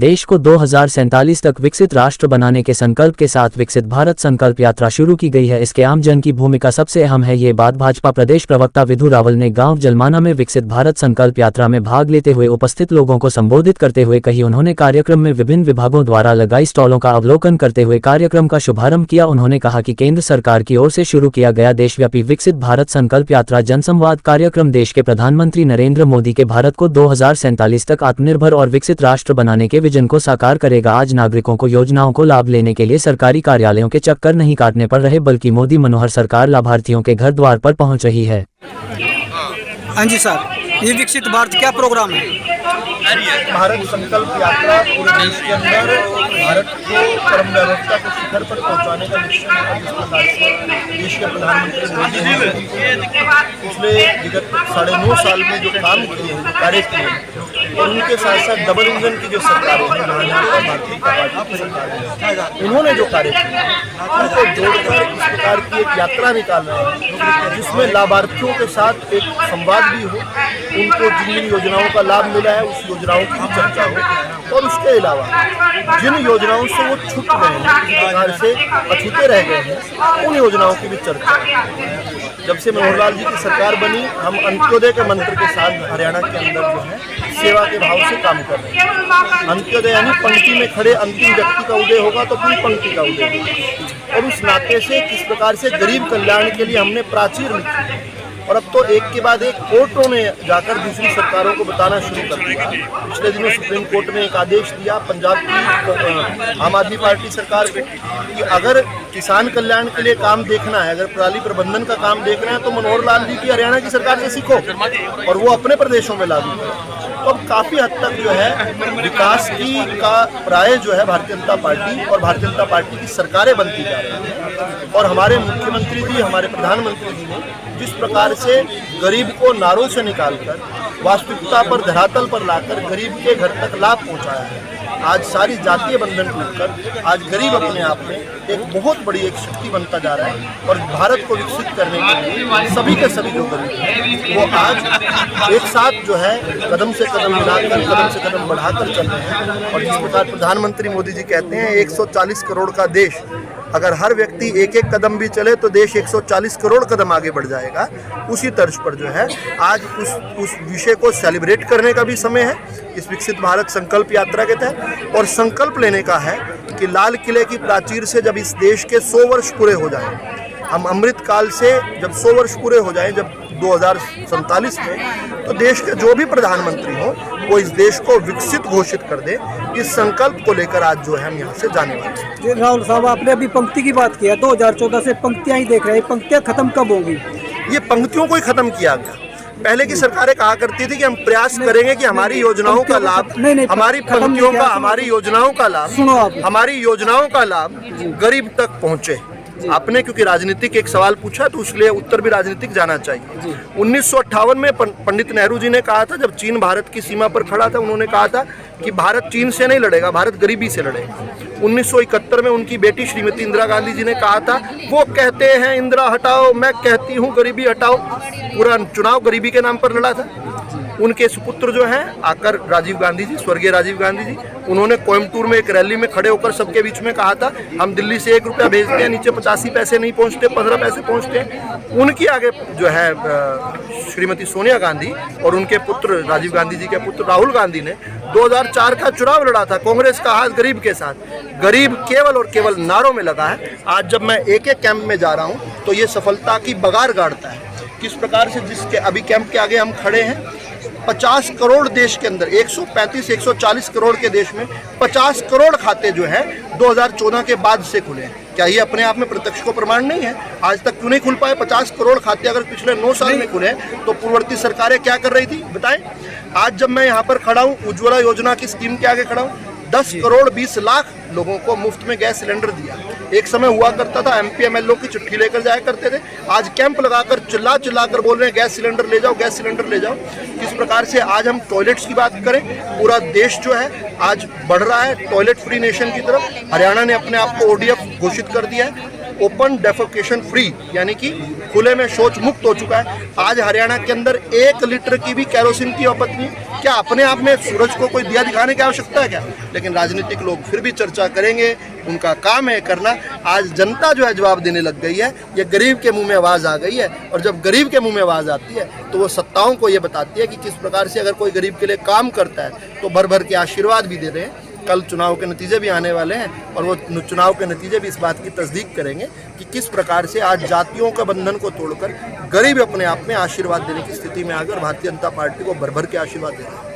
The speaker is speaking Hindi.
देश को 2047 तक विकसित राष्ट्र बनाने के संकल्प के साथ विकसित भारत संकल्प यात्रा शुरू की गई है। इसके आम जन की भूमिका सबसे अहम है। ये बात भाजपा प्रदेश प्रवक्ता विधु रावल ने गांव जलमाना में विकसित भारत संकल्प यात्रा में भाग लेते हुए उपस्थित लोगों को संबोधित करते हुए कही। उन्होंने कार्यक्रम में विभिन्न विभागों द्वारा लगाई स्टॉलों का अवलोकन करते हुए कार्यक्रम का शुभारंभ किया। उन्होंने कहा कि केंद्र सरकार की ओर से शुरू किया गया देशव्यापी विकसित भारत संकल्प यात्रा जनसंवाद कार्यक्रम देश के प्रधानमंत्री नरेंद्र मोदी के भारत को 2047 तक आत्मनिर्भर और विकसित राष्ट्र बनाने के विजन को साकार करेगा। आज नागरिकों को योजनाओं को लाभ लेने के लिए सरकारी कार्यालयों के चक्कर नहीं काटने पड़ रहे, बल्कि मोदी मनोहर सरकार लाभार्थियों के घर द्वार पर पहुंच रही है। हाँ जी सर, ये विकसित भारत क्या प्रोग्राम है? भारत संकल्प यात्रा पूरे देश के अंदर भारत को परम व्यवस्था के शिखर पर पहुंचाने का मिशन है। जिस प्रकार से देश के प्रधानमंत्री मोदी ने पिछले विगत 9.5 साल में जो काम किए हैं, जो कार्य किए हैं, और उनके साथ साथ डबल इंजन की जो सरकारें हैं, भारतीय जनता पार्टी की सरकार, उन्होंने जो कार्य किए उनको जोड़कर इस प्रकार की एक यात्रा निकाल रहे हैं जिसमें लाभार्थियों के साथ एक संवाद भी हो, उनको जिन योजनाओं का लाभ मिला है उस योजनाओं की भी चर्चा हो, और उसके अलावा जिन योजनाओं से वो छूट गए हैं, जिस प्रकार से अछूते रह गए हैं, उन योजनाओं की भी चर्चा है। जब से मनोहर लाल जी की सरकार बनी, हम अंत्योदय के मंत्र के साथ हरियाणा के अंदर जो है सेवा के भाव से काम कर रहे हैं। अंत्योदय यानी पंक्ति में खड़े अंतिम व्यक्ति का उदय होगा तो पूरी पंक्ति का उदय होगा, और उस नाते से किस प्रकार से गरीब कल्याण के लिए हमने प्राचीर लिखी, और अब तो एक के बाद एक कोर्टों ने जाकर दूसरी सरकारों को बताना शुरू कर दिया। पिछले दिनों सुप्रीम कोर्ट ने एक आदेश दिया पंजाब की आम आदमी पार्टी सरकार को कि अगर किसान कल्याण के लिए काम देखना है, अगर पराली प्रबंधन का काम देखना है, तो मनोहर लाल जी की हरियाणा की सरकार से सीखो और वो अपने प्रदेशों में लागू करो। तो अब काफ़ी हद तक जो है विकास की का प्राय जो है भारतीय जनता पार्टी और भारतीय जनता पार्टी की सरकारें बनती जा रही हैं। और हमारे मुख्यमंत्री जी, हमारे प्रधानमंत्री जी ने जिस प्रकार से गरीब को नारों से निकालकर वास्तविकता पर, धरातल पर लाकर गरीब के घर तक लाभ पहुंचाया है, आज सारी जातीय बंधन टूटकर आज गरीब अपने आप में एक बहुत बड़ी एक शक्ति बनता जा रहा है। और भारत को विकसित करने के लिए सभी के सभी जो गरीब हैं वो आज एक साथ जो है कदम से कदम मिलाकर, कदम से कदम बढ़ाकर चल रहे हैं। और जिस प्रकार प्रधानमंत्री मोदी जी कहते हैं 140 करोड़ का देश, अगर हर व्यक्ति एक एक कदम भी चले तो देश 140 करोड़ कदम आगे बढ़ जाएगा। उसी तर्ज पर जो है आज उस विषय को सेलिब्रेट करने का भी समय है इस विकसित भारत संकल्प यात्रा के तहत, और संकल्प लेने का है कि लाल किले की प्राचीर से जब इस देश के 100 वर्ष पूरे हो जाएं, हम अमृत काल से जब 100 वर्ष पूरे हो जाएं, जब 2047 में, तो देश के जो भी प्रधानमंत्री हो वो इस देश को विकसित घोषित कर दे। इस संकल्प को लेकर आज जो है हम यहाँ से जाने वाले हैं। जी राहुल साहब, आपने अभी पंक्ति की बात किया, 2014 से पंक्तियाँ ही देख रहे हैं, पंक्तियाँ खत्म कब होंगी? ये पंक्तियों को ही खत्म किया गया। पहले की सरकारें कहा करती थी कि हम प्रयास करेंगे कि हमारी योजनाओं का लाभ, हमारी पंक्तियों का, हमारी योजनाओं का लाभ, हमारी योजनाओं का लाभ गरीब तक पहुँचे। आपने क्योंकि राजनीतिक एक सवाल पूछा तो उसलिए उत्तर भी राजनीतिक जाना चाहिए। 1958 में पंडित नेहरू जी ने कहा था, जब चीन भारत की सीमा पर खड़ा था, उन्होंने कहा था कि भारत चीन से नहीं लड़ेगा, भारत गरीबी से लड़ेगा। 1971 में उनकी बेटी श्रीमती इंदिरा गांधी जी ने कहा था, वो कहते हैं इंदिरा हटाओ, मैं कहती हूँ गरीबी हटाओ। पूरा चुनाव गरीबी के नाम पर लड़ा था। उनके सुपुत्र जो हैं आकर राजीव गांधी जी, स्वर्गीय राजीव गांधी जी, उन्होंने कोयम्बटूर में एक रैली में खड़े होकर सबके बीच में कहा था, हम दिल्ली से 1 रुपया भेजते हैं, नीचे 85 पैसे नहीं पहुंचते, 15 पैसे पहुंचते हैं। उनकी आगे जो है श्रीमती सोनिया गांधी और उनके पुत्र राजीव गांधी जी के पुत्र राहुल गांधी ने 2004 का चुनाव लड़ा था। कांग्रेस का हाथ गरीब के साथ, गरीब केवल और केवल नारों में लगा है। आज जब मैं एक एक कैंप में जा रहा हूँ तो ये सफलता की बगार गाड़ता है। किस प्रकार से जिसके अभी कैंप के आगे हम खड़े हैं, 50 करोड़ देश के अंदर, 135-140 करोड़ के देश में 50 करोड़ खाते जो है 2014 के बाद से खुले हैं। क्या ये अपने आप में प्रत्यक्ष को प्रमाण नहीं है? आज तक क्यों नहीं खुल पाए 50 करोड़ खाते? अगर पिछले 9 साल में खुले तो पूर्ववर्ती सरकारें क्या कर रही थी बताएं। आज जब मैं यहाँ पर खड़ा हूँ, उज्ज्वला योजना की स्कीम के आगे खड़ा हूँ, 10 करोड़ 20 लाख लोगों को मुफ्त में गैस सिलेंडर दिया। एक समय हुआ करता था MP MLO की चिट्ठी लेकर जाया करते थे, आज कैंप लगाकर चिल्ला कर बोल रहे हैं गैस सिलेंडर ले जाओ, गैस सिलेंडर ले जाओ। किस प्रकार से आज हम टॉयलेट्स की बात करें, पूरा देश जो है आज बढ़ रहा है टॉयलेट फ्री नेशन की तरफ। हरियाणा ने अपने आप को ODF घोषित कर दिया है। ओपन डेफोकेशन फ्री, यानी कि खुले में शौच मुक्त हो चुका है। आज हरियाणा के अंदर 1 लीटर की भी कैरोसिन की खपत नहीं। क्या अपने आप में सूरज को कोई दिया दिखाने की आवश्यकता है क्या? लेकिन राजनीतिक लोग फिर भी चर्चा करेंगे, उनका काम है करना। आज जनता जो है जवाब देने लग गई है, ये गरीब के मुंह में आवाज़ आ गई है। और जब गरीब के मुंह में आवाज़ आती है तो वो सत्ताओं को ये बताती है कि किस प्रकार से अगर कोई गरीब के लिए काम करता है तो भर भर के आशीर्वाद भी दे रहे हैं। कल चुनाव के नतीजे भी आने वाले हैं और वो चुनाव के नतीजे भी इस बात की तस्दीक करेंगे कि किस प्रकार से आज जातियों का बंधन को तोड़कर गरीब अपने आप में आशीर्वाद देने की स्थिति में आकर भारतीय जनता पार्टी को भर भर के आशीर्वाद दे रहे हैं।